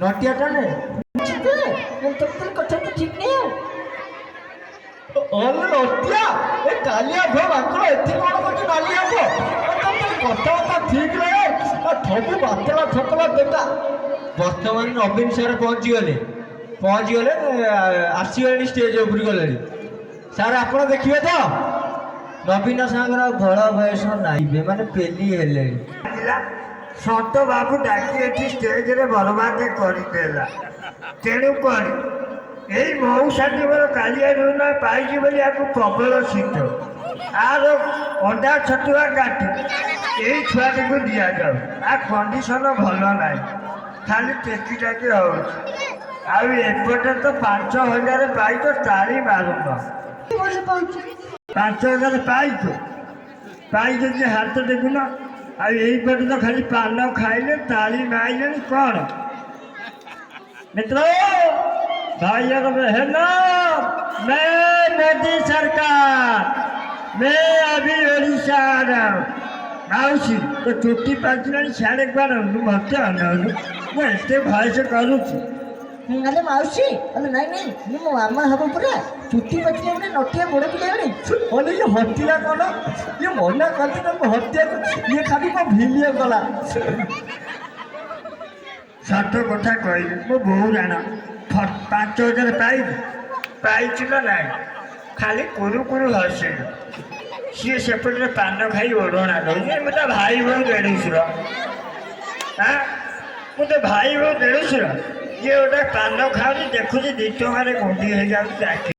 नटियाटा ने कथा तो ठीक नहीं है नटिया ए कालिया भो बांकड़ एथि कोन करछ नालिया भो कथा कथा ठीक रहे ठबु बातला थकला बेटा वर्तमान नवीन सर पहुंची गले आसीगले स्टेज ऊपर गले सर आप देखिए तो नवीन सागर घोड़ा बयस नाइबे माने पेली हेले सत बाबू डाकी स्टेज रे बर्बाद करदेला तेणुक यही मऊसाटी मोर कालिया ऋण पाई प्रबल शीत आर अंडा छतुआ काटी यही छुआटी को दि जाऊ आ कंडीशन भल ना खाली टेकी टाकी होपटे तो 5000 पाई तो ताली मारुन 5000 पाई जी हाथ देखुन आईपटे तो खाली पान खाइले ताली माइले कौन मित्रों भाई बहन मैं मोदी सरकार मैं अभी ओडिशा आउसी तो चुट्टी पाचिला साढ़े बार मत मुझे भयस करुच्ची अरे माउसी अरे नहीं नहीं मो मामा हम पूरा चुट्टी पचले ने नटिया बड़ पिले बोले ये हत्या कौन ये मना करते तो हत्या ये खाली को भिलिया गला सत कथा कहली मो बहु जाना 5000 पाई ना खाली कुरु कुरु हसिल सी सेपटे पान खाई ओढ़ना दे मतलब भाई भाई देढ़शुर हाँ मुझे भाई भाई देढ़शुर ये गोटे पान खाऊनी देखुची 2 टंकार गुंडी हो जाए।